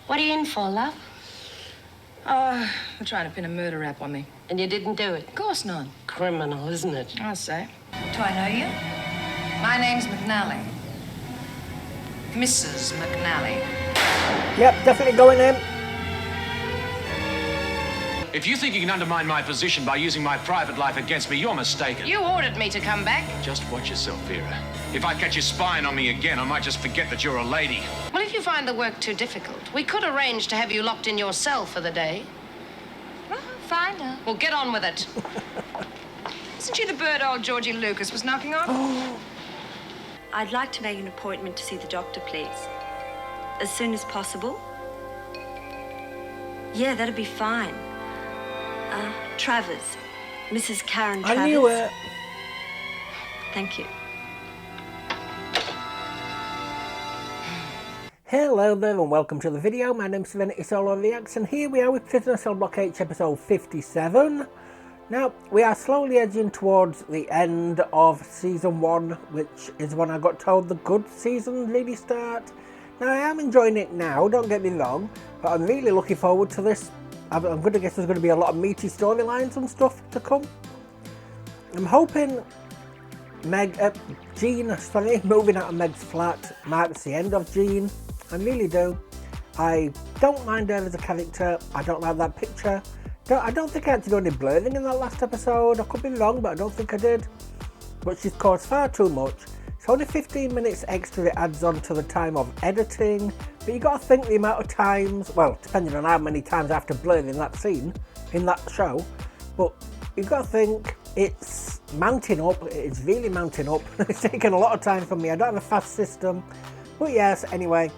What are you in for, love? They're trying to pin a murder rap on me. And you didn't do it? Of course not. Criminal, isn't it? I'll say. Do I know you? My name's McNally. Mrs. McNally. Yep, definitely going in. If you think you can undermine my position by using my private life against me, you're mistaken. You ordered me to come back. Just watch yourself, Vera. If I catch you spying on me again, I might just forget that you're a lady. Well, if you find the work too difficult, we could arrange to have you locked in your cell for the day. Oh, fine now. Well, get on with it. Isn't she the bird old Georgie Lucas was knocking on? Oh. I'd like to make an appointment to see the doctor, please. As soon as possible. Yeah, that'd be fine. Travers. Mrs. Karen Travers. I knew it. Thank you. Hello there and welcome to the video. My name's SerenitySoloREACTS and here we are with Prisoner Cell Block H episode 57. Now, we are slowly edging towards the end of season 1, which is when I got told the good season really start. Now, I am enjoying it now, don't get me wrong, but I'm really looking forward to this. I'm going to guess there's going to be a lot of meaty storylines and stuff to come. I'm hoping Jean, moving out of Meg's flat marks the end of Jean. I really do. I don't mind her as a character. I don't like that picture. I don't think I had to do any blurring in that last episode. I could be wrong, but I don't think I did. But she's caused far too much. It's only 15 minutes extra it adds on to the time of editing. But you got to think the amount of times, well, depending on how many times I have to blur in that scene, in that show. But you've got to think it's mounting up. It's really mounting up. It's taken a lot of time from me. I don't have a fast system. But yes, anyway.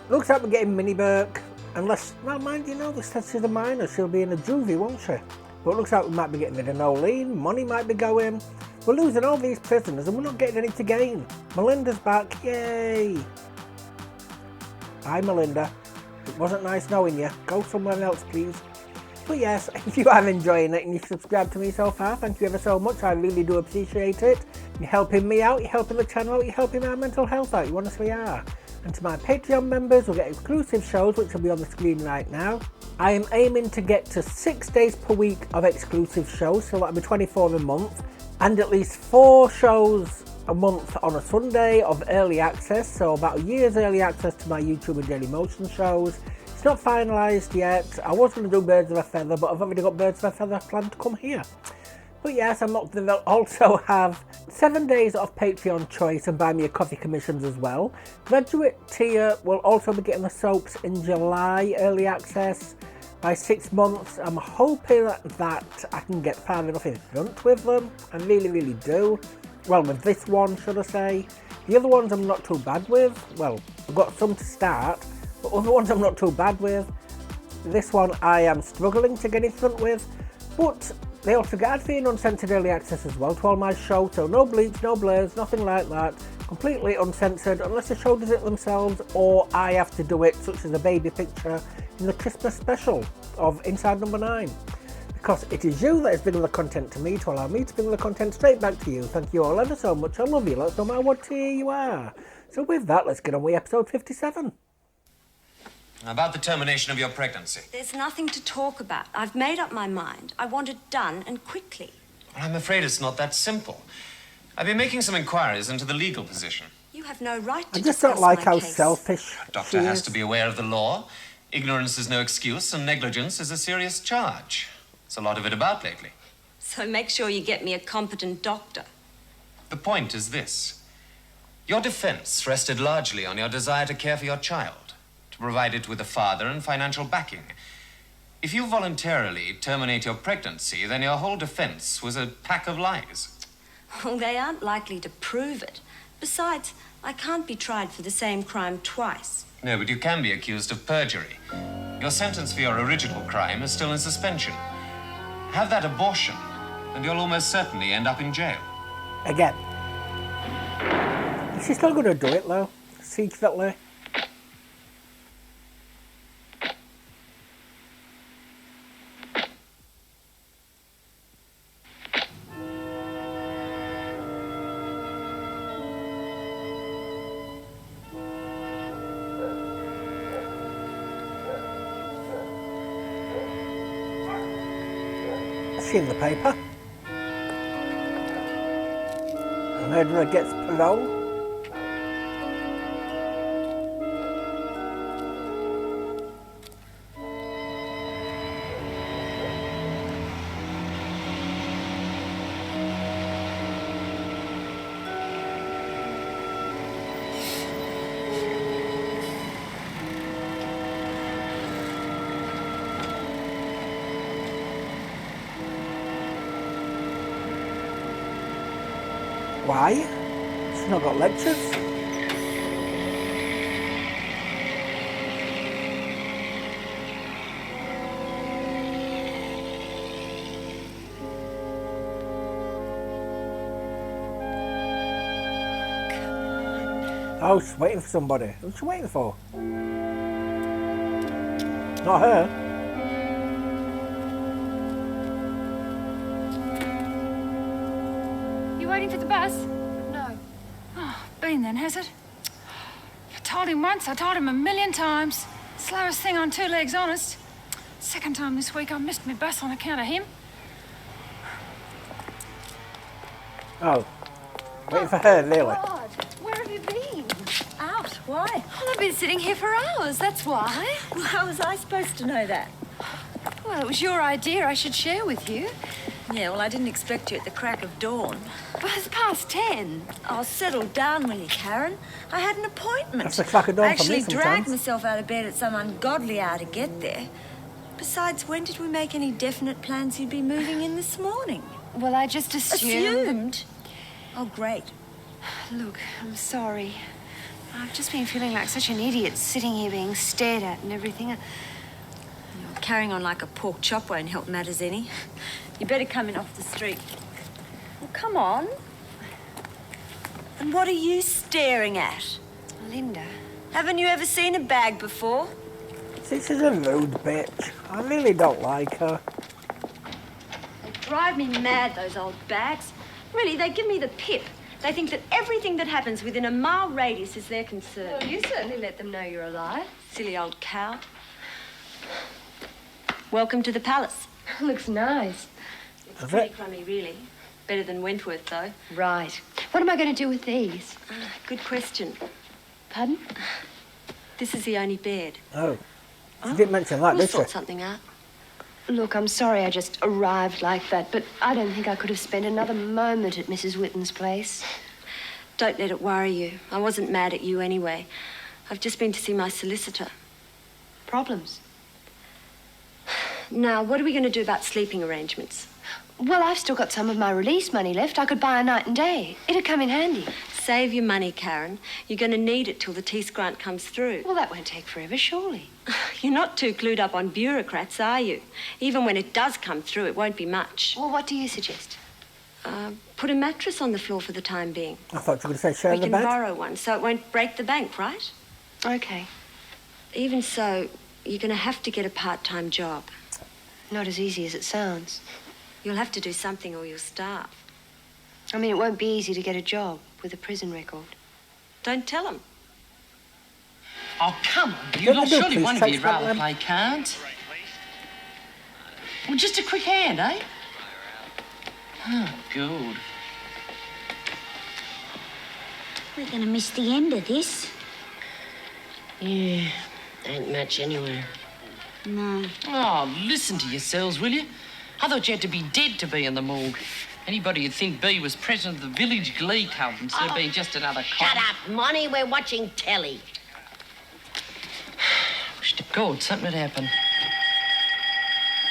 Looks like we're getting Minnie Burke. Unless, well, mind you know, this says she's a minor. She'll be in a juvie, won't she? But it looks like we might be getting rid of Nolene. Money might be going. We're losing all these prisoners and we're not getting any to gain. Melinda's back. Yay. Hi, Melinda. It wasn't nice knowing you. Go somewhere else, please. But yes, if you are enjoying it and you've subscribed to me so far, thank you ever so much. I really do appreciate it. You're helping me out. You're helping the channel out. You're helping our mental health out. You honestly are. And to my Patreon members, we'll get exclusive shows, which will be on the screen right now. I am aiming to get to 6 days per week of exclusive shows, so that'll be 24 a month, and at least 4 shows a month on a Sunday of early access, so about a year's early access to my YouTube and Dailymotion shows. It's not finalised yet. I was going to do Birds of a Feather, but I've already got Birds of a Feather planned to come here. But yes, they'll also have 7 days of Patreon choice and buy me a coffee commissions as well. Graduate tier will also be getting the soaps in July, early access by 6 months. I'm hoping that I can get far enough in front with them. I really, really do. Well, with this one, should I say. The other ones I'm not too bad with. Well, I've got some to start, but other ones I'm not too bad with. This one I am struggling to get in front with, but they also get ad-free and uncensored early access as well to all my shows, so no bleeps, no blurs, nothing like that. Completely uncensored, unless the show does it themselves or I have to do it, such as a baby picture in the Christmas special of Inside Number 9. Because it is you that is bringing the content to me to allow me to bring the content straight back to you. Thank you all ever so much. I love you lots, no matter what tier you are. So with that, let's get on with episode 57. About the termination of your pregnancy. There's nothing to talk about. I've made up my mind. I want it done and quickly. Well, I'm afraid it's not that simple. I've been making some inquiries into the legal position. You have no right to I just don't like how case. selfish A doctor has to be aware of the law. Ignorance is no excuse, and negligence is a serious charge. There's a lot of it about lately. So make sure you get me a competent doctor. The point is this. Your defense rested largely on your desire to care for your child, to provide it with a father and financial backing. If you voluntarily terminate your pregnancy, then your whole defense was a pack of lies. Well, they aren't likely to prove it. Besides, I can't be tried for the same crime twice. No, but you can be accused of perjury. Your sentence for your original crime is still in suspension. Have that abortion, and you'll almost certainly end up in jail. again. She's still going to do it though, secretly. she in the paper? A murderer gets parole? Why? She's not got lectures. Oh, she's waiting for somebody. Who's she waiting for? Not her. You waiting for the bus? No. Oh, been then, has it? I told him once, I told him a million times. Slowest thing on two legs, honest. Second time this week I missed my bus on account of him. Oh, waiting for her, really. God, where have you been? Out. Why? Well, I've been sitting here for hours, that's why. Well, how was I supposed to know that? Well, it was your idea I should share with you. Yeah, well, I didn't expect you at the crack of dawn. But it's past 10. Oh, settle down, will you, Karen? I had an appointment. That's the crack of dawn I for me actually dragged sometimes. myself out of bed at some ungodly hour to get there. Besides, when did we make any definite plans you'd be moving in this morning? Well, I just Assumed? Oh, great. Look, I'm sorry. I've just been feeling like such an idiot sitting here being stared at and everything. Carrying on like a pork chop won't help matters any. You better come in off the street. Well, come on. And what are you staring at? Linda. Haven't you ever seen a bag before? This is a rude bitch. I really don't like her. They drive me mad, those old bags. Really, they give me the pip. They think that everything that happens within a mile radius is their concern. Well, you certainly let them know you're alive. Silly old cow. Welcome to the palace. Looks nice. Does Pretty it? crummy, really. Better than Wentworth, though. Right. What am I going to do with these? Good question. Pardon? This is the only bed. Oh. She didn't mention that, We'll did she? sort something out. Look, I'm sorry I just arrived like that, but I don't think I could have spent another moment at Mrs. Whitten's place. Don't let it worry you. I wasn't mad at you anyway. I've just been to see my solicitor. Problems? Now, what are we going to do about sleeping arrangements? Well, I've still got some of my release money left. I could buy a night and day. It'd come in handy. Save your money, Karen. You're going to need it till the Tees grant comes through. Well, that won't take forever, surely. You're not too clued up on bureaucrats, are you? Even when it does come through, it won't be much. Well, what do you suggest? Put a mattress on the floor for the time being. I thought you were going to say share We the can bed. borrow one so it won't break the bank, right? Okay. Even so, you're going to have to get a part-time job. Not as easy as it sounds. You'll have to do something or you'll starve. I mean, it won't be easy to get a job with a prison record. Don't tell them. Oh, come on, you Don't lot. they do Surely police one of checks you'd back rather then? play cards. Well, just a quick hand, eh? Oh, good. We're going to miss the end of this. Yeah, ain't much anywhere. No. Oh, listen to yourselves, will you? I thought you had to be dead to be in the morgue. Anybody would think B was president of the village glee club instead of being just another cop. Shut up, Monty. We're watching telly. Wish to God something had happened.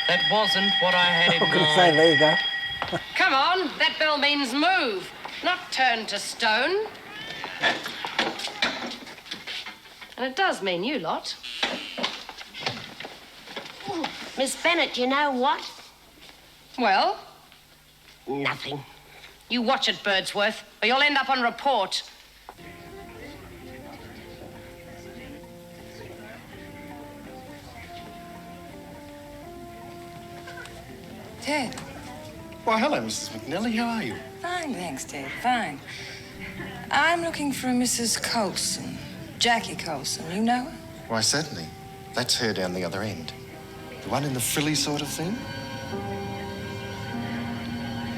That wasn't what I had in I was going to mind. say, there you go. Come on, that bell means move, not turn to stone. And it does mean you lot. Miss Bennett, you know what? Well, Nothing. you watch it, Birdsworth, or you'll end up on report. Ted. Well, hello, Mrs. McNally. How are you? Fine, thanks, Ted. Fine. I'm looking for Mrs. Colson. Jackie Colson. You know her? Why, certainly. That's her down the other end. The one in the frilly sort of thing?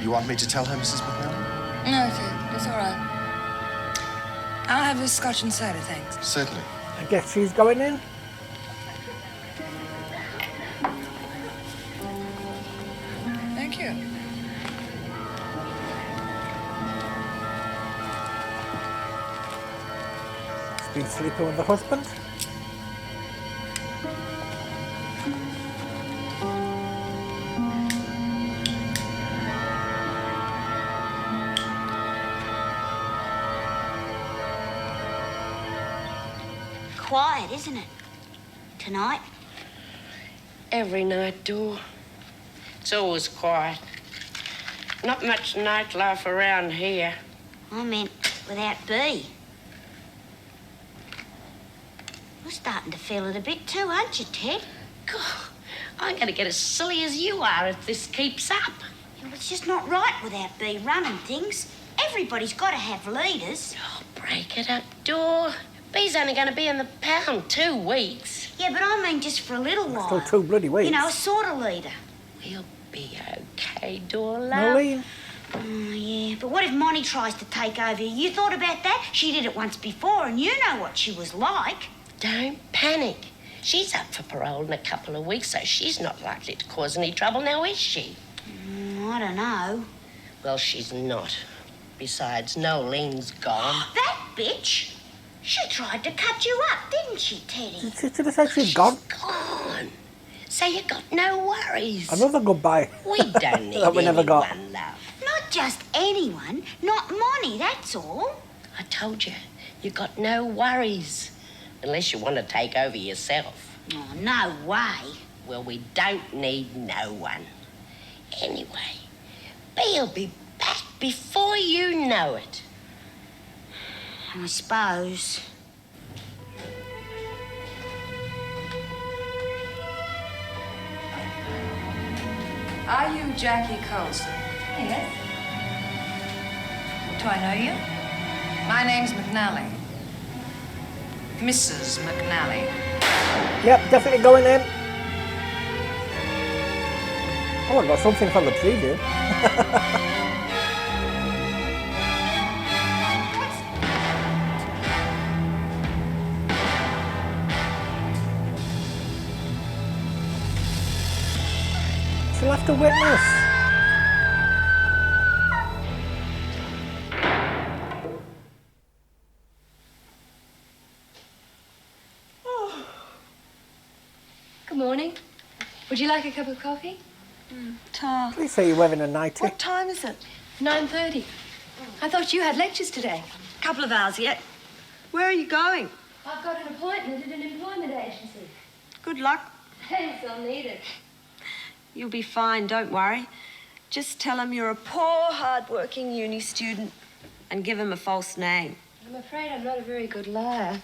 You want me to tell her, Mrs. McNally? No, Ted, it's all right. I'll have a scotch and soda, thanks. Certainly. I guess she's going in. Thank you. She's been sleeping with the husband. Quiet, isn't it? Tonight? Every night, Dor. It's always quiet. Not much nightlife around here. I meant without Bea. You're starting to feel it a bit too, aren't you, Ted? God, I'm going to get as silly as you are if this keeps up. Yeah, well, it's just not right without Bea running things. Everybody's got to have leaders. Oh, break it up, Dor. Bea's only going to be in the pound 2 weeks. Yeah, but I mean just for a little while. Still 2 bloody weeks. You know, a sort of leader. We'll be okay, Dor, love. Nolene. Oh, yeah, but what if Monty tries to take over? You thought about that? She did it once before, and you know what she was like. Don't panic. She's up for parole in a couple of weeks, so she's not likely to cause any trouble now, is she? I don't know. Well, she's not. Besides, Nolene's gone. That bitch! She tried to cut you up, didn't she, Teddy? She should have said she's gone. Gone. So you got no worries. Another goodbye. We don't need that we never got. anyone, love. Not just anyone, not Monty, that's all. I told you, you got no worries. Unless you want to take over yourself. Oh, no way. Well, we don't need no one. Anyway, Bea'll be back before you know it. I suppose. Are you Jackie Colson? Yes. Do I know you? My name's McNally. Mrs. McNally. Yep, definitely going in. Oh, I got something from the preview. She'll have to witness. Good morning. Would you like a cup of coffee? Ta. Please say you're wearing a nightie. What time is it? 9:30. I thought you had lectures today. Couple of hours yet. Where are you going? I've got an appointment at an employment agency. Good luck. Thanks, I'll need it. You'll be fine, don't worry. Just tell them you're a poor, hard-working uni student and give them a false name. I'm afraid I'm not a very good liar.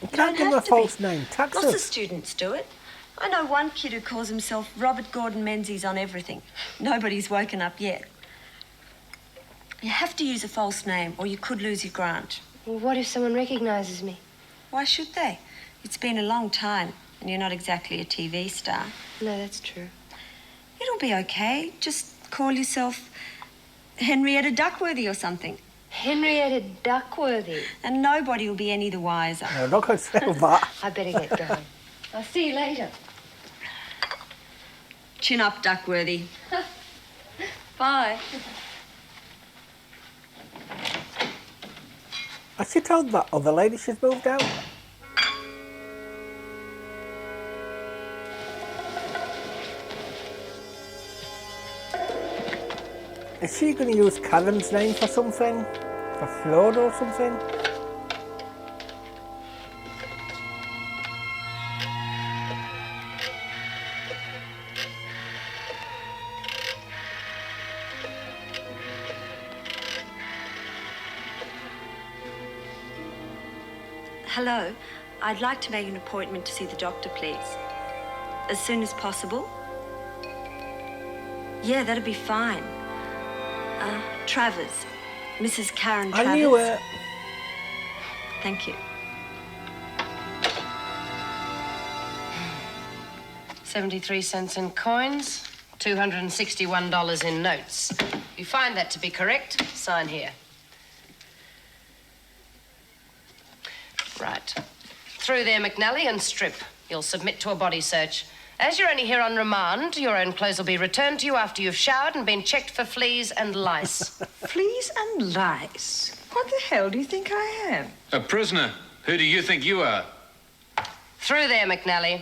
You can't give her a false name. Lots of Taxes. students do it. I know one kid who calls himself Robert Gordon Menzies on everything. Nobody's woken up yet. You have to use a false name or you could lose your grant. Well, what if someone recognises me? Why should they? It's been a long time and you're not exactly a TV star. No, that's true. It'll be okay. Just call yourself Henrietta Duckworthy or something. Henrietta Duckworthy. And nobody will be any the wiser. No, not going to say that. I better get going. I'll see you later. Chin up, Duckworthy. Bye. Has she told that other lady she's moved out? Is she going to use Karen's name for something? For Florida or something? Hello. I'd like to make an appointment to see the doctor, please. As soon as possible. Yeah, that'd be fine. Travers. Mrs. Karen Travers. I knew it. Thank you. 73 cents in coins, $261 in notes. If you find that to be correct, sign here. Right. Through there, McNally, and strip. You'll submit to a body search. As you're only here on remand, your own clothes will be returned to you after you've showered and been checked for fleas and lice. Fleas and lice? What the hell do you think I am? A prisoner. Who do you think you are? Through there, McNally.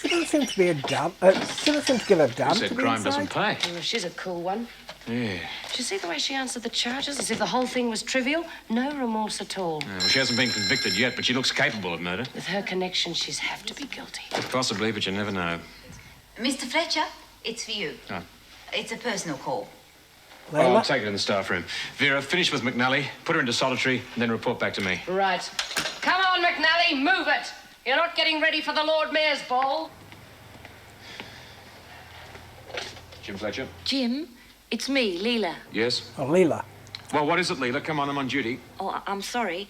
She doesn't seem to be a damn. She doesn't seem to give a damn. You said to be crime inside. doesn't pay. Oh, she's a cool one. Yeah. Did you see the way she answered the charges, as if the whole thing was trivial? No remorse at all. Well, she hasn't been convicted yet, but she looks capable of murder. With her connections, she's have to be guilty. Possibly, but you never know. Mr. Fletcher, it's for you. Oh. It's a personal call. I'll take it in the staff room. Vera, finish with McNally, put her into solitary, and then report back to me. Right. Come on, McNally, move it. You're not getting ready for the Lord Mayor's ball. Jim Fletcher? Jim, it's me, Leela. Yes? Oh, Leela. Well, what is it, Leela? Come on, I'm on duty. Oh, I'm sorry.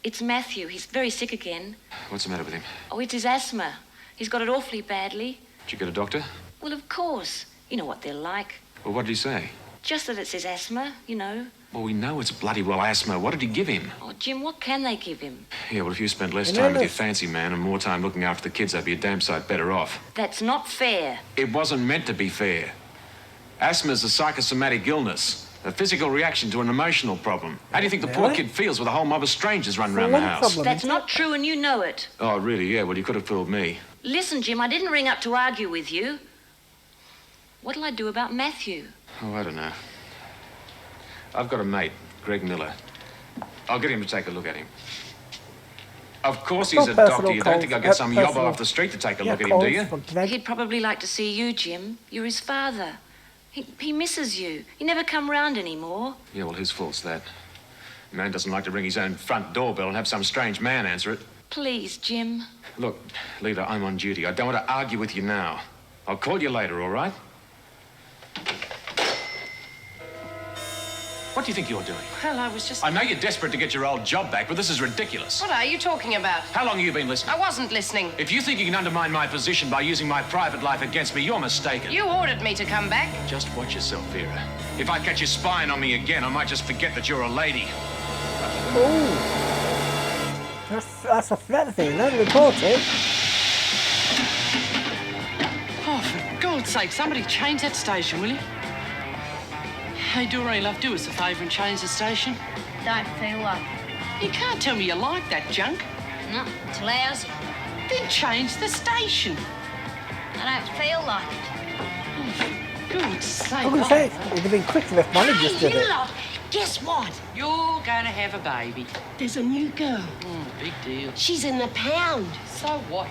It's Matthew. He's very sick again. What's the matter with him? Oh, it's his asthma. He's got it awfully badly. Did you get a doctor? Well, of course. You know what they're like. Well, what did he say? Just that it's his asthma, you know. Well, we know it's bloody well asthma. What did he give him? Oh, Jim, what can they give him? Yeah, well, if you spent less time with your fancy man and more time looking after the kids, I'd be a damn sight better off. That's not fair. It wasn't meant to be fair. Asthma's a psychosomatic illness, a physical reaction to an emotional problem. How do you think the poor kid feels with a whole mob of strangers running around the house? That's not true, and you know it. Oh, really? Yeah, well, you could have fooled me. Listen, Jim, I didn't ring up to argue with you. What'll I do about Matthew? Oh, I don't know. I've got a mate, Greg Miller. I'll get him to take a look at him. Of course he's a doctor. You don't think I'll get some yobbo off the street to take a look at him, do you? He'd probably like to see you, Jim. You're his father. He misses you. He never come round anymore. Yeah, well, whose fault's that? A man doesn't like to ring his own front doorbell and have some strange man answer it. Please, Jim. Look, Leela, I'm on duty. I don't want to argue with you now. I'll call you later, all right? What do you think you're doing? Well, I was just... I know you're desperate to get your old job back, but this is ridiculous. What are you talking about? How long have you been listening? I wasn't listening. If you think you can undermine my position by using my private life against me, you're mistaken. You ordered me to come back. Just watch yourself, Vera. If I catch you spying on me again, I might just forget that you're a lady. Oh. That's a threat thing, then. Report it. Oh, for God's sake, somebody change that station, will you? Hey, Doreen, love, do us a favour and change the station. Don't feel like You can't tell me you like that junk. No, it's lousy. Then change the station. I don't feel like it. God's sake. I'm going to say, it'd have been quicker if Molly just did You it. lot, guess what? You're going to have a baby. There's a new girl. Big deal. She's in the pound. So what?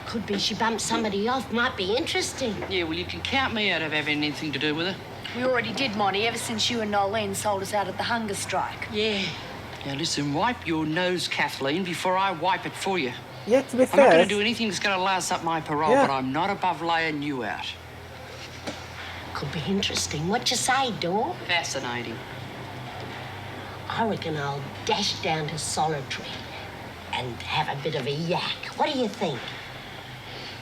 Could be she bumped somebody off. Might be interesting. Yeah, well, you can count me out of having anything to do with her. We already did, Monty, ever since you and Nolene sold us out at the hunger strike. Yeah. Now, listen, wipe your nose, Kathleen, before I wipe it for you. Yeah, to be I'm fair. not going to do anything that's going to last up my parole, Yeah. but I'm not above laying you out. Could be interesting. What you say, Dor? Fascinating. I reckon I'll dash down to Solitary and have a bit of a yak. What do you think?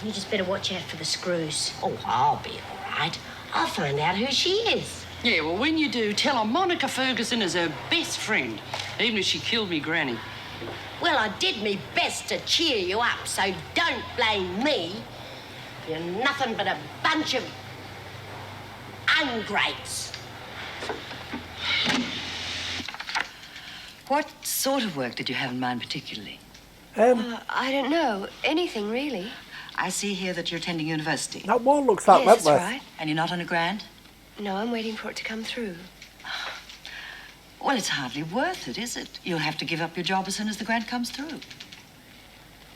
You just better watch out for the screws. Oh, I'll be all right. I'll find out who she is. Yeah, well, when you do, tell her Monica Ferguson is her best friend, even if she killed me granny. Well, I did me best to cheer you up, so don't blame me. You're nothing but a bunch of ungrates. What sort of work did you have in mind particularly? I don't know. Anything, really. I see here that you're attending university. That one looks like Yes, that's Wentworth. right. And you're not on a grant? No, I'm waiting for it to come through. Well, it's hardly worth it, is it? You'll have to give up your job as soon as the grant comes through.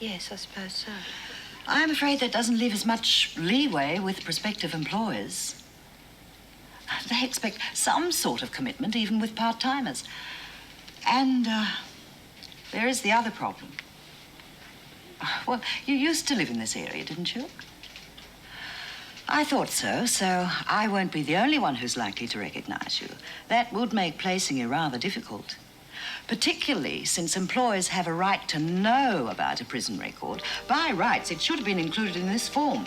Yes, I suppose so. I'm afraid that doesn't leave as much leeway with prospective employers. They expect some sort of commitment, even with part-timers. And there is the other problem. Well, you used to live in this area, didn't you? I thought so, so I won't be the only one who's likely to recognize you. That would make placing you rather difficult. Particularly since employers have a right to know about a prison record. By rights, it should have been included in this form.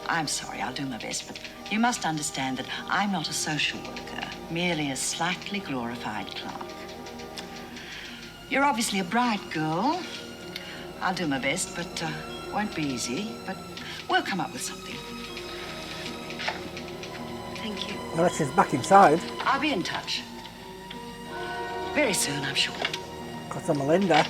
I'm sorry, I'll do my best, but you must understand that I'm not a social worker, merely a slightly glorified clerk. You're obviously a bright girl. I'll do my best, but won't be easy, but we'll come up with something. Thank you. Unless she's back inside. I'll be in touch. Very soon, I'm sure. Got some Melinda.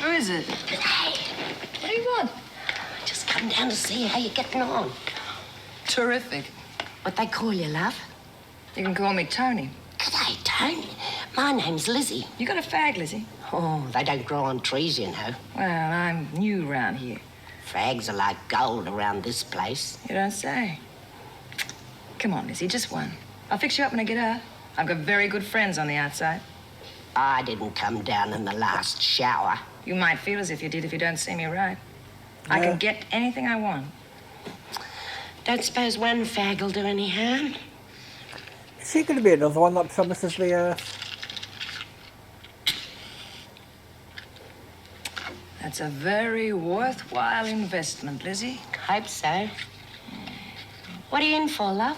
Who is it? Hey, what do you want? Just come down to see how you're getting on. Terrific. What they call you, love? You can call me Tony. G'day, Tony. My name's Lizzie. You got a fag, Lizzie? Oh, they don't grow on trees, you know. Well, I'm new round here. Fags are like gold around this place. You don't say. Come on, Lizzie, just one. I'll fix you up when I get out. I've got very good friends on the outside. I didn't come down in the last shower. You might feel as if you did if you don't see me right. I can get anything I want. Don't suppose one fag will do any harm? Is she going to be another one that promises the earth? That's a very worthwhile investment, Lizzie. Hope so. What are you in for, love?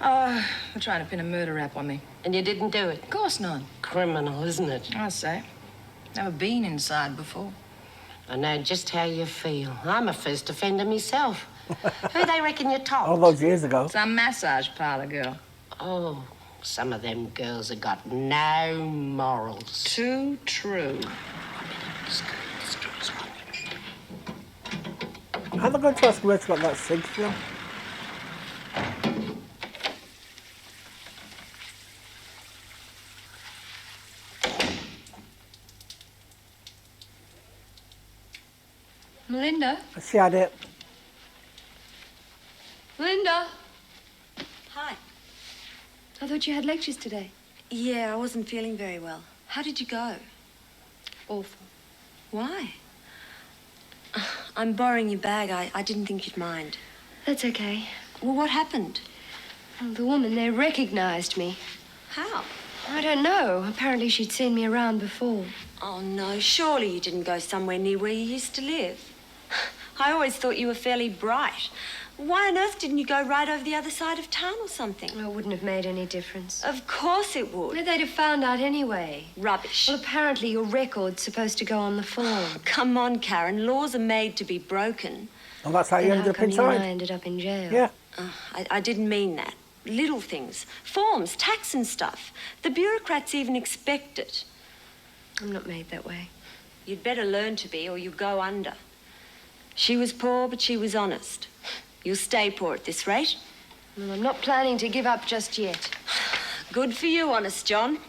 Oh, they're trying to pin a murder rap on me. And you didn't do it? Of course not. Criminal, isn't it? I'll say. Never been inside before. I know just how you feel. I'm a first offender myself. Who they reckon you topped? All those years ago. Some massage parlour girl. Oh, some of them girls have got no morals. Too true. How am I going to ask where to get that cig from? Melinda? She had it. Melinda? Hi. I thought you had lectures today. Yeah, I wasn't feeling very well. How did you go? Awful. Why? I'm borrowing your bag. I didn't think you'd mind. That's okay. Well, what happened? Well, the woman there recognized me. How? I don't know. Apparently she'd seen me around before. Oh, no. Surely you didn't go somewhere near where you used to live. I always thought you were fairly bright. Why on earth didn't you go right over the other side of town or something? Well, it wouldn't have made any difference. Of course it would. Well, they'd have found out anyway. Rubbish. Well, apparently your record's supposed to go on the form. Come on, Karen. Laws are made to be broken. And that's how you Then ended how up come you and I inside. ended up in jail? Yeah. I didn't mean that. Little things. Forms, tax and stuff. The bureaucrats even expect it. I'm not made that way. You'd better learn to be or you go under. She was poor, but she was honest. You'll stay poor at this rate. Well, I'm not planning to give up just yet. Good for you, Honest John.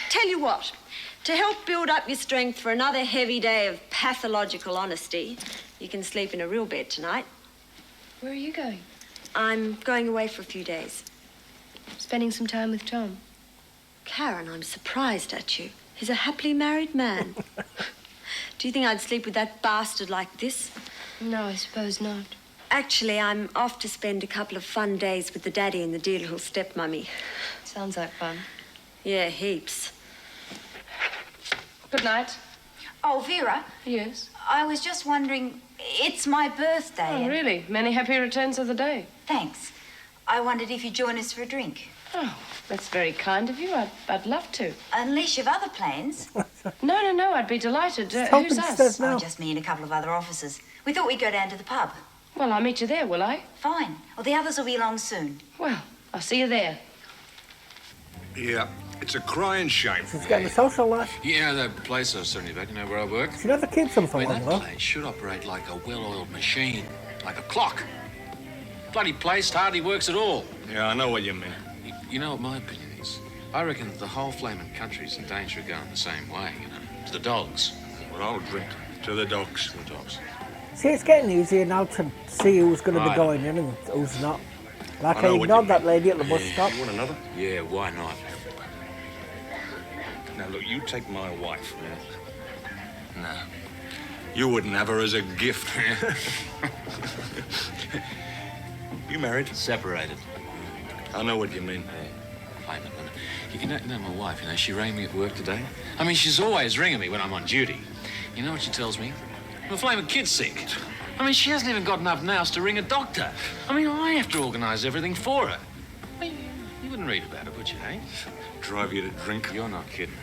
Tell you what, to help build up your strength for another heavy day of pathological honesty, you can sleep in a real bed tonight. Where are you going? I'm going away for a few days. Spending some time with Tom. Karen, I'm surprised at you. He's a happily married man. Do you think I'd sleep with that bastard like this? No, I suppose not. Actually, I'm off to spend a couple of fun days with the daddy and the dear little stepmummy. Sounds like fun. Yeah, heaps. Good night. Oh, Vera, Yes? I was just wondering, it's my birthday. Oh, and- really? Many happy returns of the day. Thanks. I wondered if you'd join us for a drink. Oh, that's very kind of you. I'd love to. Unless you've other plans. No, I'd be delighted. Who's us? Oh, just me and a couple of other officers. We thought we'd go down to the pub. Well, I'll meet you there, will I? Fine. Well, the others will be along soon. Well, I'll see you there. Yeah, it's a crying shame. She's getting a social life. Yeah, that place I was telling you about, you know where I work? She never keeps them for I mean, long, that though. place should operate like a well-oiled machine, like a clock. Bloody place hardly works at all. Yeah, I know what you mean. You know what my opinion is? I reckon the whole flaming country's in danger of going the same way, you know, to the dogs. Well, I'll drink to the dogs. The dogs. See, it's getting easier now to see who's going to be Right. going in and who's not. Like I I know what ignored you that mean. lady at the bus stop. You want another? Yeah, why not? Now, look, you take my wife. Yeah. No. You wouldn't have her as a gift. You married? Separated. I know what you mean. Fine, you know my wife, she rang me at work today. I mean, she's always ringing me when I'm on duty. You know what she tells me? The flaming kid's sick. I mean, she hasn't even got enough nous to ring a doctor. I mean, I have to organise everything for her. I mean, you wouldn't read about it, would you, eh? Drive you to drink? You're not kidding.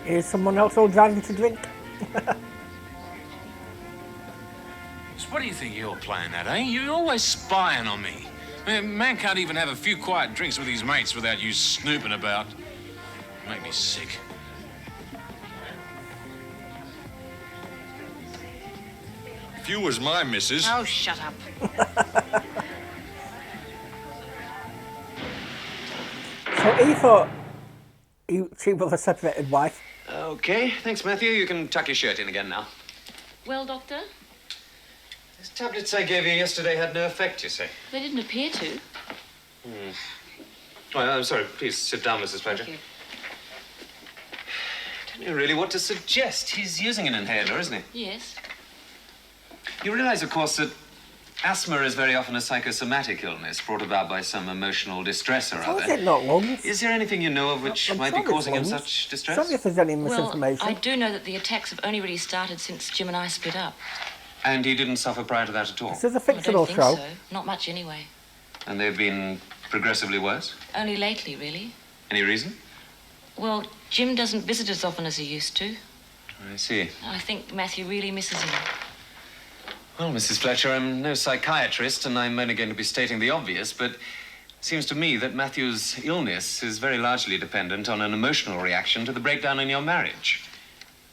Is someone else all driving to drink? So what do you think you're playing at, eh? You're always spying on me. I mean, man can't even have a few quiet drinks with his mates without you snooping about. Make me sick. If you was my missus... Oh, shut up. So he thought she was a separated wife. Okay, thanks, Matthew. You can tuck your shirt in again now. Well, Doctor, Those tablets I gave you yesterday had no effect, you say? they didn't appear to. Oh, I'm sorry. Please sit down, Mrs. Fletcher. Thank you. I don't know really what to suggest. He's using an inhaler, isn't he? Yes. You realize, of course, that asthma is very often a psychosomatic illness brought about by some emotional distress or How other. is it not lungs? Is there anything you know of which I'm might be sure it's causing him lungs. such distress? Sorry if there's any Well, misinformation. I do know that the attacks have only really started since Jim and I split up. And he didn't suffer prior to that at all? This is a I fictional don't think show. so. Not much, anyway. And they've been progressively worse? Only lately, really. Any reason? Well, Jim doesn't visit as often as he used to. I see. I think Matthew really misses him. Well, Mrs. Fletcher, I'm no psychiatrist, and I'm only going to be stating the obvious, but it seems to me that Matthew's illness is very largely dependent on an emotional reaction to the breakdown in your marriage.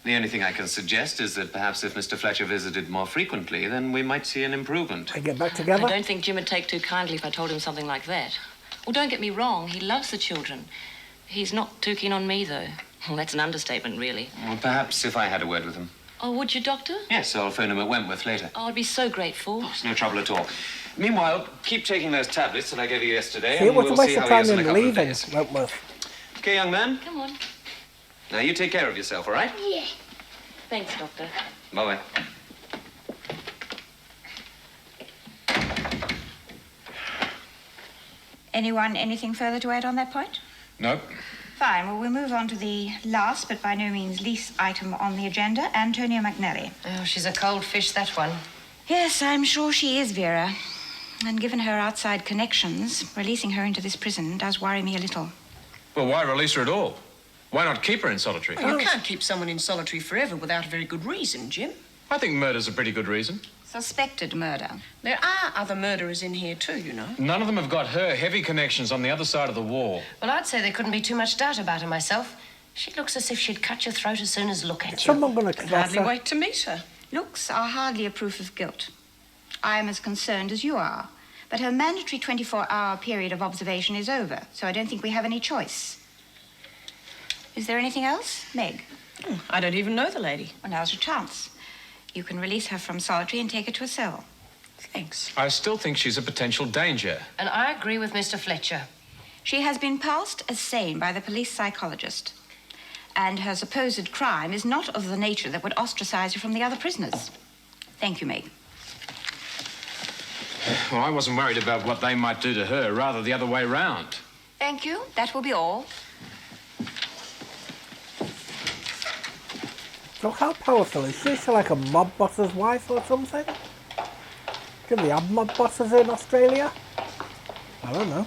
The only thing I can suggest is that perhaps if Mr. Fletcher visited more frequently, then we might see an improvement. They get back together? I don't think Jim would take too kindly if I told him something like that. Well, don't get me wrong, he loves the children. He's not too keen on me, though. Well, that's an understatement, really. Well, perhaps if I had a word with him. Oh, would you, Doctor? Yes, I'll phone him at Wentworth later. Oh, I'd be so grateful. It's no trouble at all. Meanwhile, keep taking those tablets that I gave you yesterday, See, it and was we'll a waste see of how he time is in a in couple of leaving days. Wentworth. Okay, young man? Come on. Now, you take care of yourself, all right? Yeah. Thanks, Doctor. Bye-bye. Anything further to add on that point? Nope. Fine. Well, we'll move on to the last but by no means least item on the agenda, Antonia McNally. Oh, she's a cold fish, that one. Yes, I'm sure she is, Vera. And given her outside connections, releasing her into this prison does worry me a little. Well, why release her at all? Why not keep her in solitary? You can't keep someone in solitary forever without a very good reason, Jim. I think murder's a pretty good reason. Suspected murder. There are other murderers in here too, you know. None of them have got her heavy connections on the other side of the wall. Well, I'd say there couldn't be too much doubt about her myself. She looks as if she'd cut your throat as soon as look at you. Someone going to Hardly wait to meet her. Looks are hardly a proof of guilt. I am as concerned as you are. But her mandatory 24-hour period of observation is over, so I don't think we have any choice. Is there anything else, Meg? I don't even know the lady. Well, now's your chance. You can release her from solitary and take her to a cell. Thanks. I still think she's a potential danger. And I agree with Mr. Fletcher. She has been passed as sane by the police psychologist. And her supposed crime is not of the nature that would ostracize her from the other prisoners. Thank you, Meg. Well, I wasn't worried about what they might do to her, rather the other way round. Thank you. That will be all. So how powerful is she? Is she like a mob boss's wife or something? Do they have mob bosses in Australia? I don't know.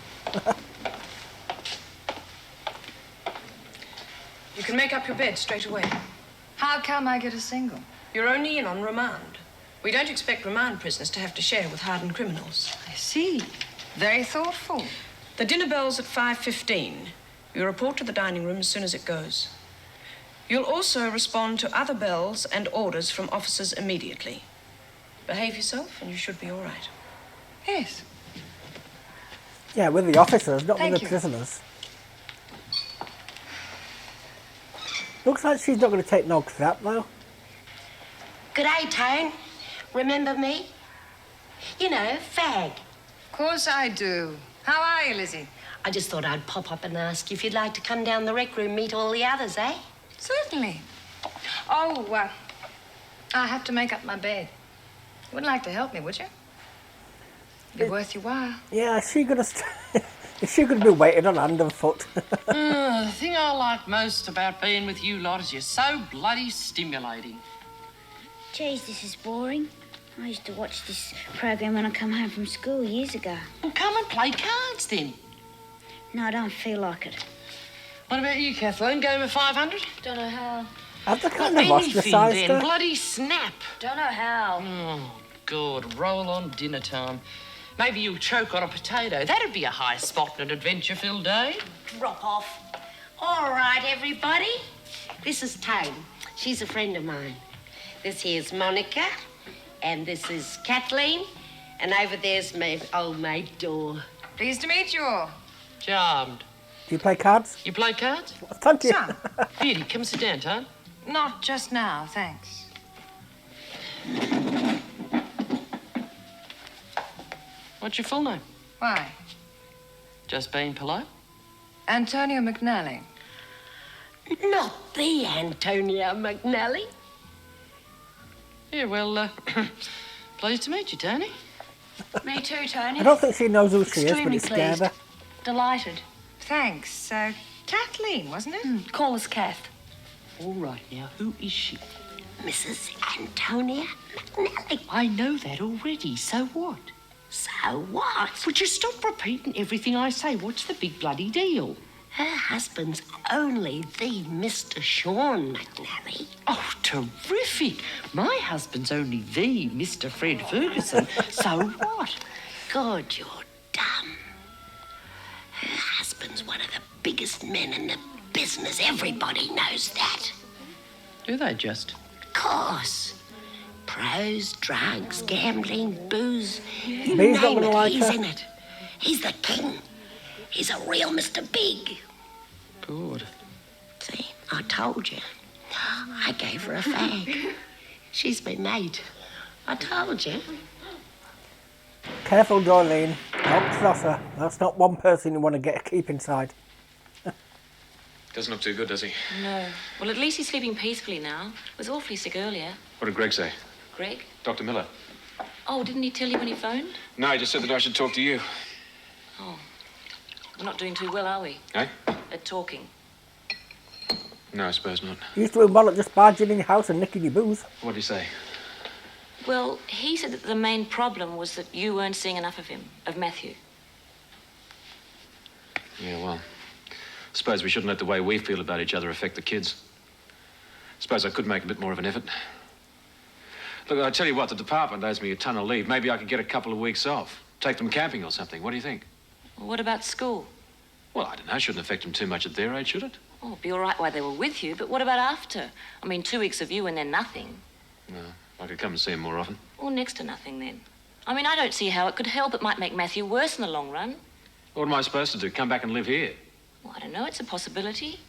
You can make up your bed straight away. How come I get a single? You're only in on remand. We don't expect remand prisoners to have to share with hardened criminals. I see. Very thoughtful. The dinner bell's at 5:15. You report to the dining room as soon as it goes. You'll also respond to other bells and orders from officers immediately. Behave yourself and you should be all right. Yes. Yeah, with the officers, not Thank with the you. prisoners. Looks like she's not going to take no crap, though. G'day, Tone. Remember me? You know, Fag. Of course I do. How are you, Lizzie? I just thought I'd pop up and ask you if you'd like to come down the rec room, meet all the others, eh? Certainly. Oh, I have to make up my bed. You wouldn't like to help me, would you? It'd be worth your while. Yeah, is she gonna be waiting on hand and foot? The thing I like most about being with you lot is you're so bloody stimulating. Geez, this is boring. I used to watch this program when I come home from school years ago. Well, come and play cards then. No, I don't feel like it. What about you, Kathleen? Game of 500? Don't know how. Have they kind Well, of anything ostracised then. her? Bloody snap. Don't know how. Oh, God, roll on dinner time. Maybe you'll choke on a potato. That'd be a high spot in an adventure-filled day. Drop off. All right, everybody. This is Tone. She's a friend of mine. This here's Monica. And this is Kathleen. And over there's my old mate, Dor. Pleased to meet you all. Charmed. Do you play cards? You play cards? Thank you. Some. Beauty, come sit down, Tone. Not just now, thanks. What's your full name? Why? Just being polite? Antonio McNally. Not the Antonia McNally. Yeah, well, pleased to meet you, Tony. Me too, Tony. I don't think she knows who she is, but Extremely it scared pleased. her. Delighted. Thanks. Kathleen, wasn't it? Call us Kath. All right, now, who is she? Mrs. Antonia McNally. I know that already. So what? So what? Would you stop repeating everything I say? What's the big bloody deal? Her husband's only the Mr. Sean McNally. Oh, terrific. My husband's only the Mr. Fred Ferguson. So what? God, you're dumb. Her husband's one of the biggest men in the business. Everybody knows that. Do they just? Of course. Pros, drugs, gambling, booze. You He's not name gonna it, like he's her. in it. He's the king. He's a real Mr. Big. Good. See, I told you. I gave her a fag. She's my mate. I told you. Careful, Dorleen. Don't cross her. That's not one person you want to keep inside. Doesn't look too good, does he? No. Well, at least he's sleeping peacefully now. Was awfully sick earlier. What did Greg say? Greg? Dr. Miller? Oh, didn't he tell you when he phoned? No, he just said that I should talk to you. Oh. We're not doing too well, are we? Eh? At talking. No, I suppose not. You used to do well at just barging in your house and nicking your booze. What did he say? Well, he said that the main problem was that you weren't seeing enough of him, of Matthew. Yeah, well, suppose we shouldn't let the way we feel about each other affect the kids. Suppose I could make a bit more of an effort. Look, I tell you what, the department owes me a ton of leave. Maybe I could get a couple of weeks off. Take them camping or something. What do you think? Well, what about school? Well, I don't know. Shouldn't affect them too much at their age, should it? Oh, it'd be all right while they were with you, but what about after? I mean, 2 weeks of you and then nothing. No, I could come and see them more often. Or next to nothing, then. I mean, I don't see how it could help. It might make Matthew worse in the long run. What am I supposed to do? Come back and live here? Well, I don't know. It's a possibility.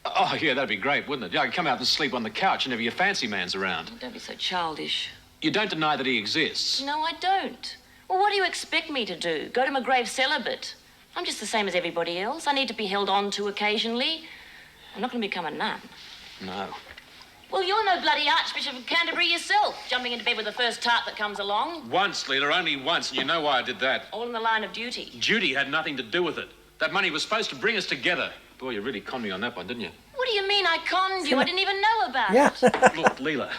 Oh, yeah, that'd be great, wouldn't it? Yeah, I could come out and sleep on the couch whenever your fancy man's around. Oh, don't be so childish. You don't deny that he exists. No, I don't. Well, what do you expect me to do? Go to my grave celibate? I'm just the same as everybody else. I need to be held on to occasionally. I'm not going to become a nun. No. Well, you're no bloody Archbishop of Canterbury yourself, jumping into bed with the first tart that comes along. Once, Leela, only once, and you know why I did that. All in the line of duty. Duty had nothing to do with it. That money was supposed to bring us together. Boy, you really conned me on that one, didn't you? What do you mean I conned you? I didn't even know about Yeah. it. Look, Leela,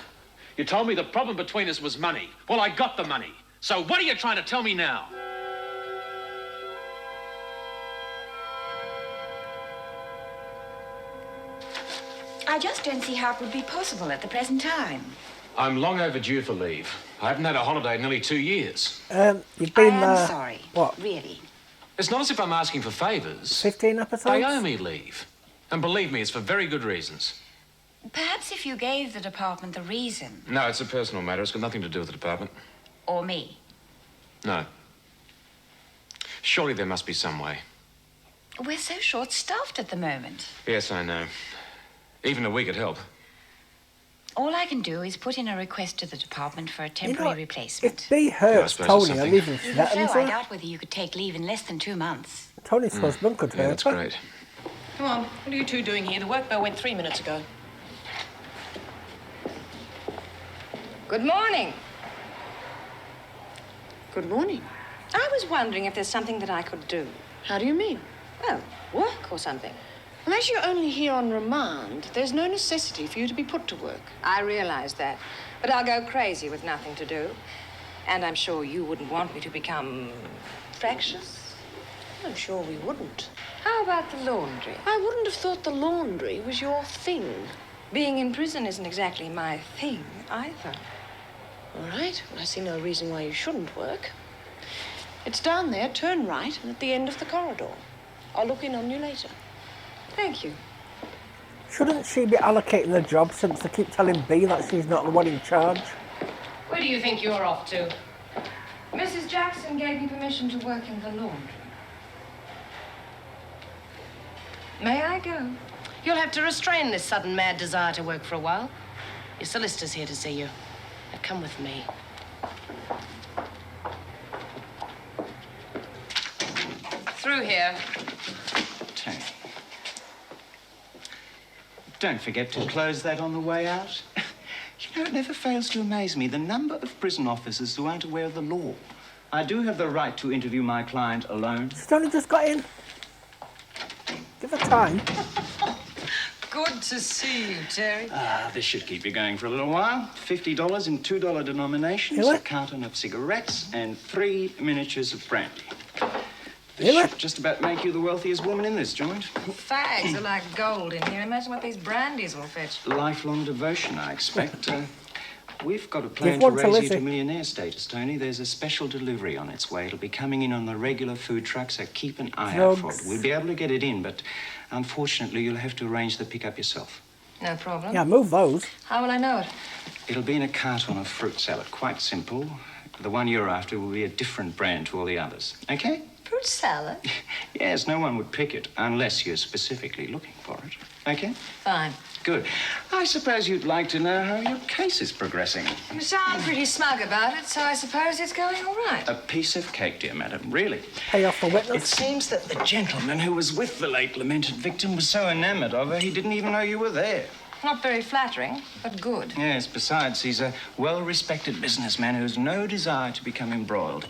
you told me the problem between us was money. Well, I got the money. So what are you trying to tell me now? I just don't see how it would be possible at the present time. I'm long overdue for leave. I haven't had a holiday in nearly 2 years. You've been I am sorry. What? Really. It's not as if I'm asking for favours. 15 episodes? They owe me leave. And believe me, it's for very good reasons. Perhaps if you gave the department the reason, No, it's a personal matter. It's got nothing to do with the department. or me. No. Surely there must be some way. We're so short-staffed at the moment. Yes, I know. Even a week could help. All I can do is put in a request to the department for a temporary replacement. If B hurts Tony or even Even threatens so, I her, doubt whether you could take leave in less than 2 months. Tony's husband could hurt That's her. great. Come on, what are you two doing here? The work bell went 3 minutes ago. Good morning. Good morning. I was wondering if there's something that I could do. How do you mean? Well, work or something. Well, as you're only here on remand, there's no necessity for you to be put to work. I realize that. But I'll go crazy with nothing to do. And I'm sure you wouldn't want me to become fractious. I'm sure we wouldn't. How about the laundry? I wouldn't have thought the laundry was your thing. Being in prison isn't exactly my thing either. All right, well, I see no reason why you shouldn't work. It's down there, turn right, and at the end of the corridor. I'll look in on you later. Thank you. Shouldn't she be allocating the job since they keep telling B that she's not the one in charge? Where do you think you're off to? Mrs. Jackson gave me permission to work in the laundry. May I go? You'll have to restrain this sudden mad desire to work for a while. Your solicitor's here to see you. Now come with me. Through here. Tony. Don't forget to close that on the way out. You know, it never fails to amaze me the number of prison officers who aren't aware of the law. I do have the right to interview my client alone. She's only just got in. Give her time. Good to see you, Terry. This should keep you going for a little while. $50 in $2 denominations, Really? a carton of cigarettes, and 3 miniatures of brandy. This Really? should just about make you the wealthiest woman in this joint. Fags are like gold in here. Imagine what these brandies will fetch. Lifelong devotion, I expect. We've got a plan Give to one to raise you Lizzie. to millionaire status, Tony. There's a special delivery on its way. It'll be coming in on the regular food truck, so keep an eye out for it. Drugs. We'll be able to get it in, but unfortunately, you'll have to arrange the pickup yourself. No problem. Yeah, move those. How will I know it? It'll be in a carton of fruit salad. Quite simple. The one you're after will be a different brand to all the others. Okay? Fruit salad? Yes, no one would pick it unless you're specifically looking for it. Okay? Fine. Good. I suppose you'd like to know how your case is progressing. You sound pretty smug about it, so I suppose it's going all right. A piece of cake, dear madam, really. Pay off the It witness. seems that the gentleman who was with the late lamented victim was so enamored of her he didn't even know you were there. Not very flattering, but good. Yes, besides, he's a well-respected businessman who has no desire to become embroiled.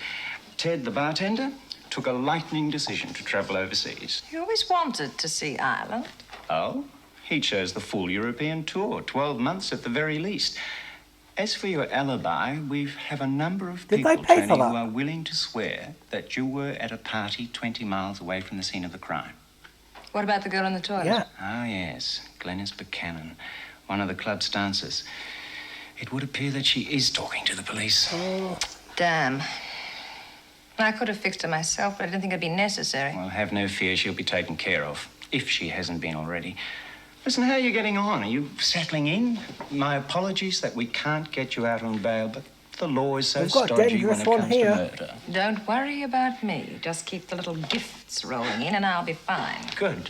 Ted, the bartender, took a lightning decision to travel overseas. You always wanted to see Ireland. Oh? He chose the full European tour, 12 months at the very least. As for your alibi, we have a number of Did people, they pay Tony, for that? who are willing to swear that you were at a party 20 miles away from the scene of the crime. What about the girl in the toilet? Yeah. Oh, yes, Glenys Buchanan, one of the club's dancers. It would appear that she is talking to the police. Oh. Damn. I could have fixed her myself, but I didn't think it'd be necessary. Well, have no fear, she'll be taken care of, if she hasn't been already. Listen, how are you getting on? Are you settling in? My apologies that we can't get you out on bail, but the law is so We've got a stodgy dangerous when it one comes here. to murder. Don't worry about me. Just keep the little gifts rolling in and I'll be fine. Good.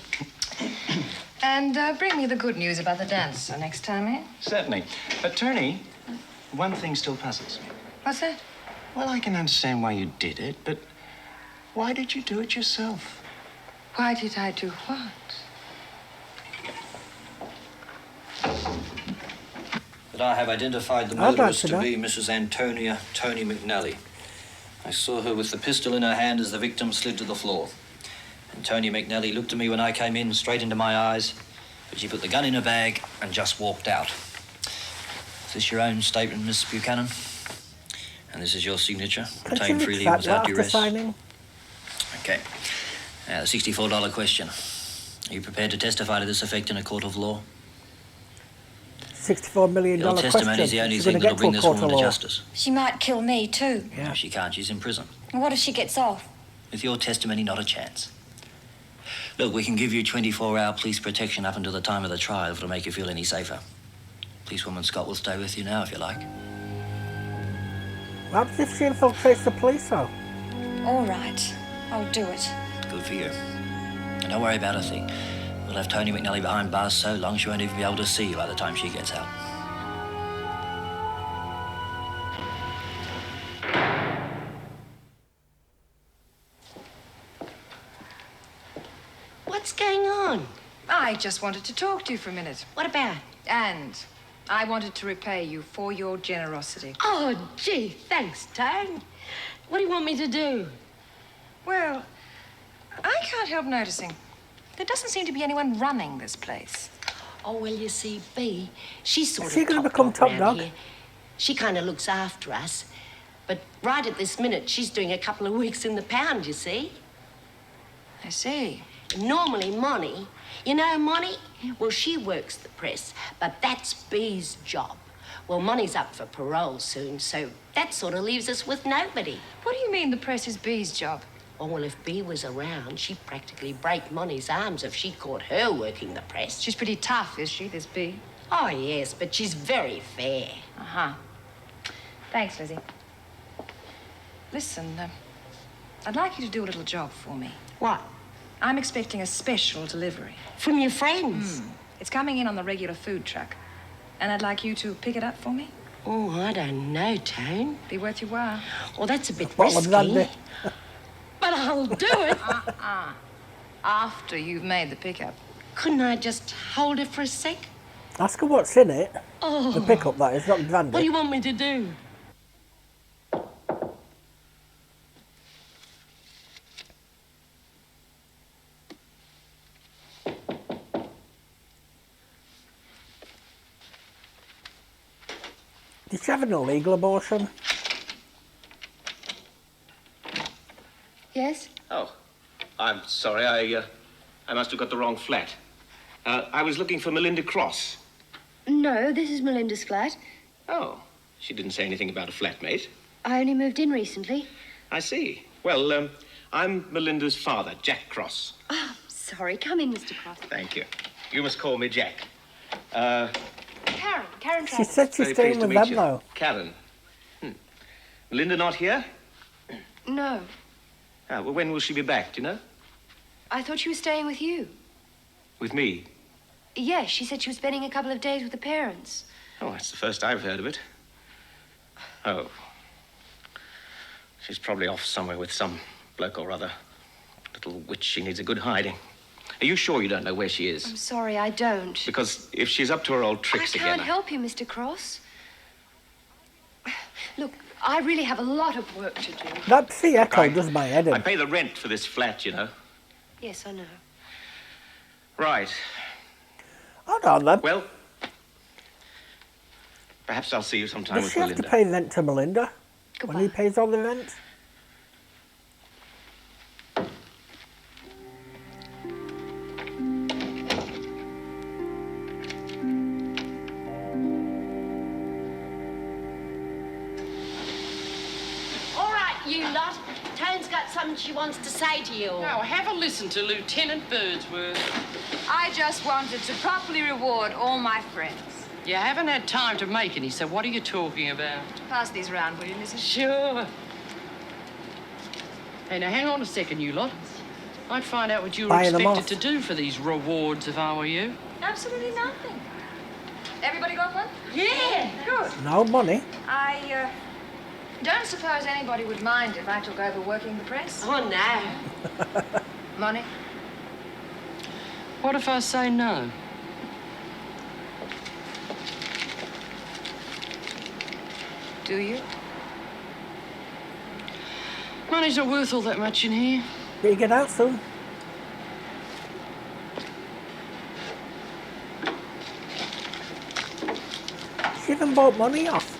And bring me the good news about the dancer next time, eh? Certainly. But, Tony, one thing still puzzles me. What's that? Well, I can understand why you did it, but why did you do it yourself? Why did I do what? But I have identified the I'd like murderess to to know. be Mrs. Antonia Tony McNally. I saw her with the pistol in her hand as the victim slid to the floor. Antonia McNally looked at me when I came in, straight into my eyes, but she put the gun in her bag and just walked out. Is this your own statement, Miss Buchanan? And this is your signature, Can she obtained reach freely that without after duress? signing? Okay. Now, the $64 question. Are you prepared to testify to this effect in a court of law? $64 million Your question. testimony is the only She's thing gonna that'll get bring to a this court woman of to law. justice. She might kill me, too. No, she can't. She's in prison. And what if she gets off? With your testimony, not a chance. Look, we can give you 24-hour police protection up until the time of the trial if it'll make you feel any safer. Policewoman Scott will stay with you now, if you like. What happens if she infiltrates the police, though? All right. I'll do it. Good for you. And don't worry about a thing. We'll have Tony McNally behind bars so long she won't even be able to see you by the time she gets out. What's going on? I just wanted to talk to you for a minute. What about? And I wanted to repay you for your generosity. Oh, gee, thanks, Tone. What do you want me to do? Well, I can't help noticing. There doesn't seem to be anyone running this place. Oh, well, you see, Bea, she's sort Is she of going to become top round dog? here. She kind of looks after us. But right at this minute, she's doing a couple of weeks in the pound, you see. I see. Normally, Monty, you know Monty? Well, she works the press, but that's Bea's job. Well, Monty's up for parole soon, so that sort of leaves us with nobody. What do you mean the press is Bea's job? Oh, well, if Bea was around, she'd practically break Monty's arms if she caught her working the press. She's pretty tough, is she, this Bea? Oh, yes, but she's very fair. Uh-huh. Thanks, Lizzie. Listen, I'd like you to do a little job for me. What? I'm expecting a special delivery. From your friends? It's coming in on the regular food truck. And I'd like you to pick it up for me. Oh, I don't know, Tone. Be worth your while. Well, that's a bit What was that risky. bit? But I'll do it. After you've made the pickup. Couldn't I just hold it for a sec? Ask her what's in it. Oh. The pickup, that is, not the brandy. What do you want me to do? Did she have an illegal abortion? Yes? Oh, I'm sorry. I must have got the wrong flat. I was looking for Melinda Cross. No, this is Melinda's flat. Oh, she didn't say anything about a flatmate. I only moved in recently. I see. Well, I'm Melinda's father, Jack Cross. Oh, sorry. Come in, Mr. Cross. Thank you. You must call me Jack. Karen She said she's Very staying pleased to with meet them, you. though. Karen. Melinda not here? No. Ah, well, when will she be back, do you know? I thought she was staying with you. With me? Yes, she said she was spending a couple of days with the parents. Oh, that's the first I've heard of it. Oh. She's probably off somewhere with some bloke or other. Little witch, she needs a good hiding. Are you sure you don't know where she is? I'm sorry, I don't. Because if she's up to her old tricks I again... can't help you, Mr. Cross. Look, I really have a lot of work to do. That psi echo does my head in. I pay the rent for this flat, you know. Yes, I know. Right. Hold on, then. Well, perhaps I'll see you sometime Does with she have Melinda. to pay rent to Melinda? When he pays all the rent? All right, you lot. Tone's got something she wants to say to you. Now, have a listen to Lieutenant Birdsworth. I just wanted to properly reward all my friends. You haven't had time to make any, so what are you talking about? Pass these round, will you, Mrs. Sure. Hey, now, hang on a second, you lot. I'd find out what you were Buying them expected off. to do for these rewards if I were you. Absolutely nothing. Everybody got one? Yeah. Good. No money. I don't suppose anybody would mind if I took over working the press. Oh, no. Money? What if I say no? Do you? Money's not worth all that much in here. But you get out soon. She even bought money off.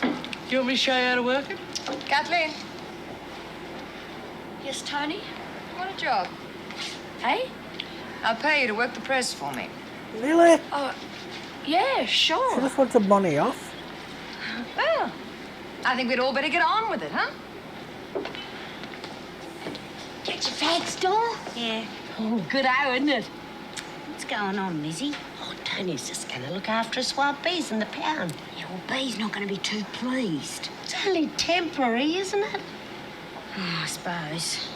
Do you want me to show you how to work it? Kathleen, Yes, Tony? what a job. Hey? I'll pay you to work the press for me. Really? Oh, yeah, She sure. just wanted money off. Well, I think we'd all better get on with it, huh? Get your fags, Dor? Yeah. Oh, good hour, isn't it? What's going on, Lizzie? Oh, Tony's just going to look after us while Bea's in the pound. Yeah, well, Bea's not going to be too pleased. It's only temporary, isn't it? Oh, I suppose.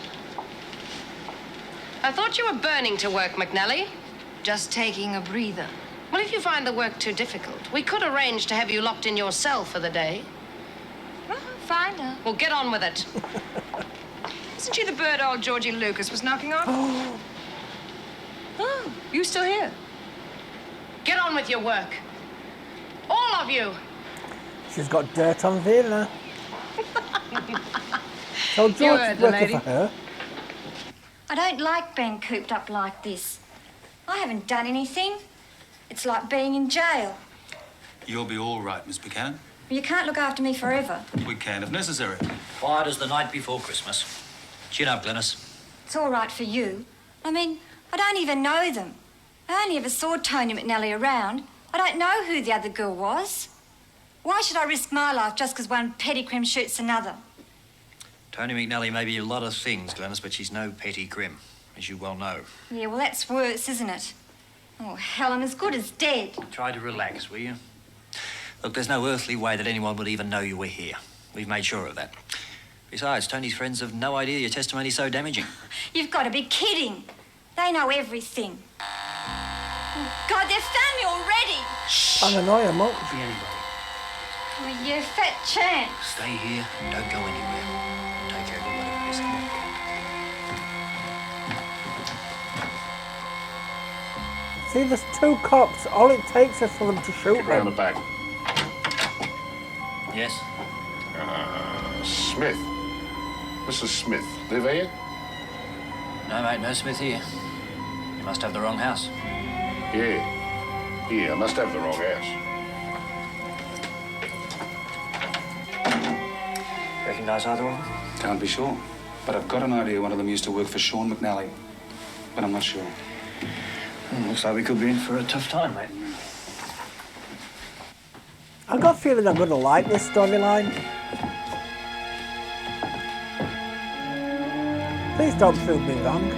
I thought you were burning to work, McNally. Just taking a breather. Well, if you find the work too difficult, we could arrange to have you locked in your cell for the day. Well, fine now. Well, get on with it. Isn't she the bird old Georgie Lucas was knocking on? Oh, you still here? Get on with your work. All of you. She's got dirt on Vera. So George is working for her. I don't like being cooped up like this. I haven't done anything. It's like being in jail. You'll be all right, Miss Buchanan. You can't look after me forever. We can if necessary. Quiet as the night before Christmas. Chin up, Glenys. It's all right for you. I mean, I don't even know them. I only ever saw Tony McNally around. I don't know who the other girl was. Why should I risk my life just because one petty crim shoots another? Tony McNally may be a lot of things, Glenys, but she's no petty crim, as you well know. Yeah, well, that's worse, isn't it? Oh, Helen, as good as dead. Try to relax, will you? Look, there's no earthly way that anyone would even know you were here. We've made sure of that. Besides, Tony's friends have no idea your testimony's so damaging. You've got to be kidding. They know everything. Oh, God, they've found me already. Paranoia, Mom. Be anybody. Oh, you fat champ. Stay here. Don't go anywhere. Take care of whatever it is. Come on. See, there's two cops. All it takes is for them to shoot them. Round the back. Yes? Smith. Mrs. Smith, live here? No, mate, no Smith here. You must have the wrong house. Yeah. Yeah, I must have the wrong house. Recognise either of them? Can't be sure. But I've got an idea one of them used to work for Sean McNally. But I'm not sure. Looks like we could be in for a tough time, mate. I've got a feeling I'm going to like this storyline. Please don't prove me wrong.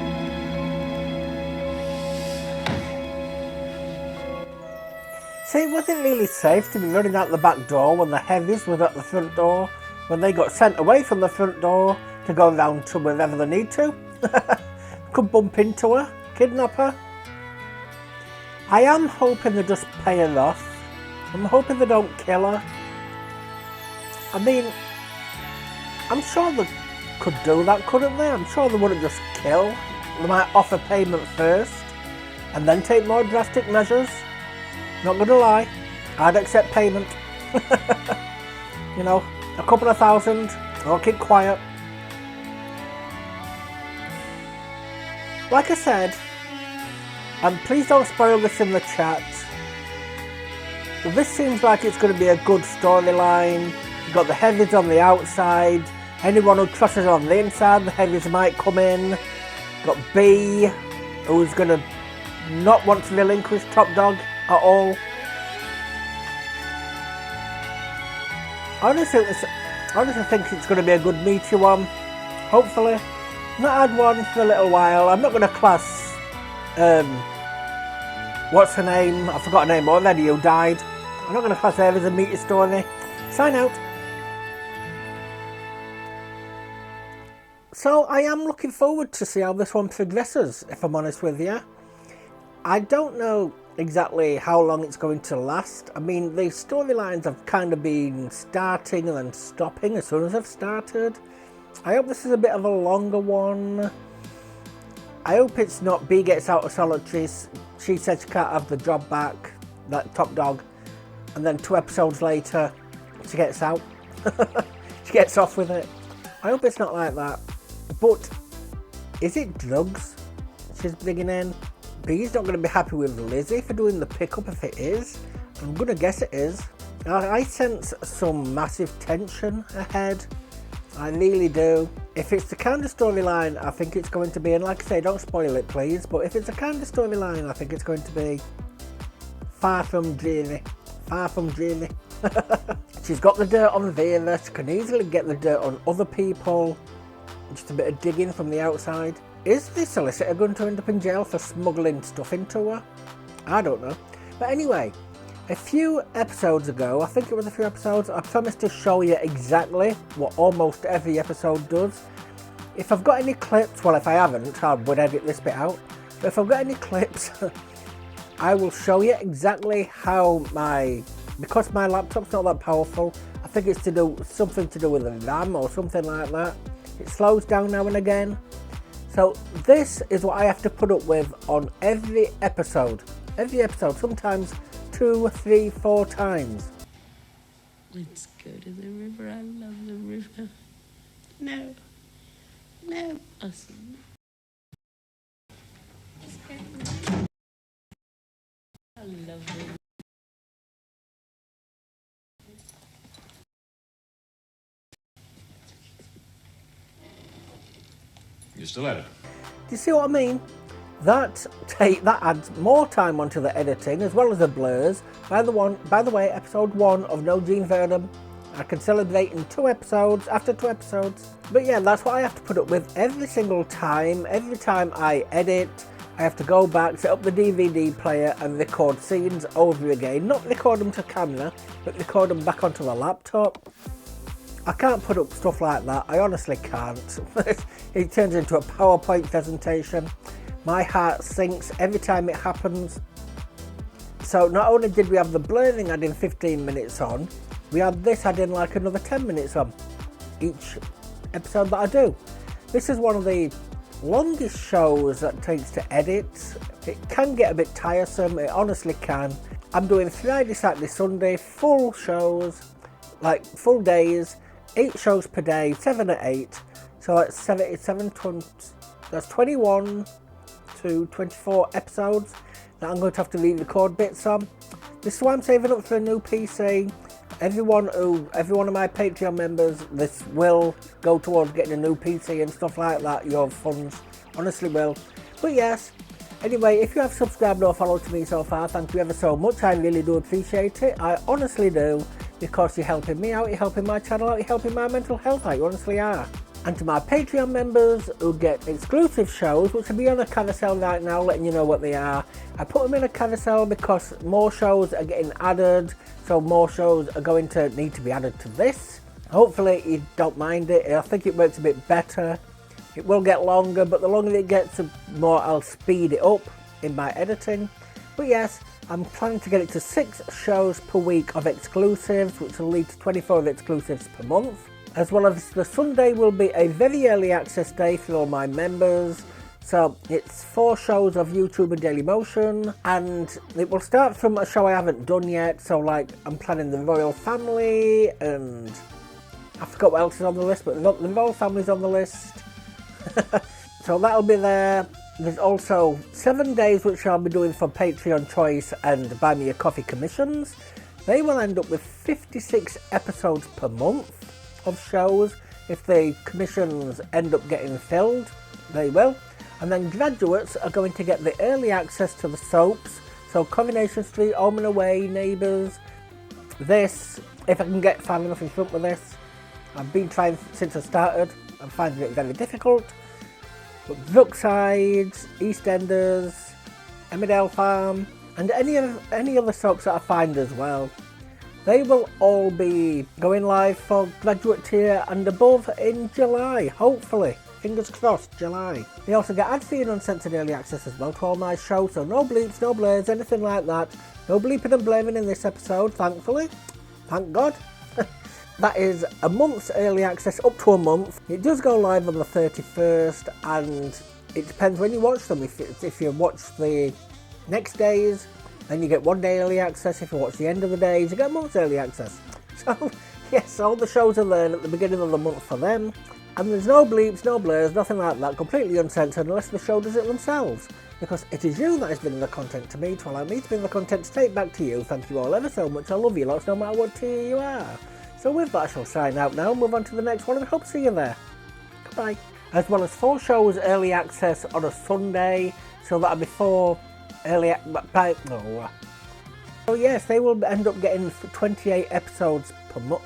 See, was it really safe to be running out the back door when the heavies were at the front door, when they got sent away from the front door to go round to wherever they need to? Could bump into her, kidnap her. I am hoping they just pay her off. I'm hoping they don't kill her. I mean, I'm sure they could do that, couldn't they? I'm sure they wouldn't just kill. They might offer payment first and then take more drastic measures. Not gonna lie, I'd accept payment. You know, a couple of thousand, I'll keep quiet. Like I said, and please don't spoil this in the chat, this seems like it's going to be a good storyline. You've got the heavies on the outside. Anyone who trusts on the inside, the heavies might come in. Got B, who's going to not want to relinquish Top Dog at all. I honestly think it's going to be a good meaty one. Hopefully. Not had one for a little while. I'm not going to class, what's her name? I forgot her name already, who died. I'm not going to class her as a meaty story. Sign out. So I am looking forward to see how this one progresses, if I'm honest with you. I don't know exactly how long it's going to last. I mean, the storylines have kind of been starting and then stopping as soon as they've started. I hope this is a bit of a longer one. I hope it's not B gets out of solitary, she says she can't have the job back, that Top Dog, and then 2 episodes later, she gets out. She gets off with it. I hope it's not like that. But, is it drugs she's bringing in? B's not going to be happy with Lizzie for doing the pickup if it is. I'm going to guess it is. I sense some massive tension ahead. I really do. If it's the kind of storyline I think it's going to be, and like I say, don't spoil it please, but if it's the kind of storyline I think it's going to be, far from dreamy. Far from dreamy. She's got the dirt on Vera, she can easily get the dirt on other people. Just a bit of digging from the outside. Is the solicitor going to end up in jail for smuggling stuff into her? I don't know. But anyway, a few episodes ago, I think it was a few episodes, I promised to show you exactly what almost every episode does. If I've got any clips, well if I haven't, I would edit this bit out. But if I've got any clips, I will show you exactly how because my laptop's not that powerful, I think it's something to do with the RAM or something like that. It slows down now and again. So this is what I have to put up with on every episode. Every episode, sometimes 2, 3, 4 times. Let's go to the river. I love the river. No. No, awesome. I love the river. You're still at it. Do you see what I mean? That adds more time onto the editing as well as the blurs. By the way, episode 1 of No Gene Venom, I can celebrate in 2 episodes, after 2 episodes. But yeah, that's what I have to put up with every single time. Every time I edit, I have to go back, set up the DVD player and record scenes over again. Not record them to camera, but record them back onto the laptop. I can't put up stuff like that, I honestly can't. It turns into a PowerPoint presentation. My heart sinks every time it happens. So not only did we have the blurring adding 15 minutes on, we had this adding like another 10 minutes on each episode that I do. This is one of the longest shows that takes to edit. It can get a bit tiresome, it honestly can. I'm doing Friday, Saturday, Sunday, full shows, like full days, 8 shows per day, 7 at 8. So that's 21 to 24 episodes that I'm going to have to re-record bits on. This is why I'm saving up for a new PC. Every one of my Patreon members, this will go towards getting a new PC and stuff like that. Your funds honestly will. But yes, anyway, if you have subscribed or followed to me so far, thank you ever so much. I really do appreciate it. I honestly do, because you're helping me out, you're helping my channel out, you're helping my mental health out. You honestly are. And to my Patreon members who get exclusive shows, which will be on a carousel right now, letting you know what they are. I put them in a carousel because more shows are getting added, so more shows are going to need to be added to this. Hopefully you don't mind it. I think it works a bit better. It will get longer, but the longer it gets, the more I'll speed it up in my editing. But yes, I'm planning to get it to 6 shows per week of exclusives, which will lead to 24 exclusives per month. As well as the Sunday will be a very early access day for all my members. So it's 4 shows of YouTube and Dailymotion, and it will start from a show I haven't done yet. So like I'm planning the Royal Family, and I forgot what else is on the list, but the Royal Family's on the list. So that'll be there. There's also 7 days which I'll be doing for Patreon Choice and Buy Me a Coffee commissions. They will end up with 56 episodes per month of shows. If the commissions end up getting filled, they will. And then graduates are going to get the early access to the soaps. So Coronation Street, Home and Away, Neighbours. This, if I can get far enough in front with this. I've been trying since I started. I'm finding it very difficult. But Brookside, EastEnders, Emmerdale Farm, and any other soaps that I find as well. They will all be going live for graduate tier and above in July, hopefully. Fingers crossed, July. They also get ad-free and uncensored early access as well to all my shows, so no bleeps, no blurs, anything like that. No bleeping and blaring in this episode, thankfully. Thank God. That is a month's early access, up to a month. It does go live on the 31st, and it depends when you watch them. If you watch the next days, then you get 1 day early access. If you watch the end of the days, you get a month's early access. So, yes, all the shows are there at the beginning of the month for them. And there's no bleeps, no blurs, nothing like that, completely uncensored unless the show does it themselves. Because it is you that is bringing the content to me to allow me to bring the content straight back to you. Thank you all ever so much. I love you lots, no matter what tier you are. So with that, I shall sign out now and move on to the next one, and I hope to see you there. Goodbye. As well as 4 shows early access on a Sunday, so that'll be 4 early So yes, they will end up getting 28 episodes per month.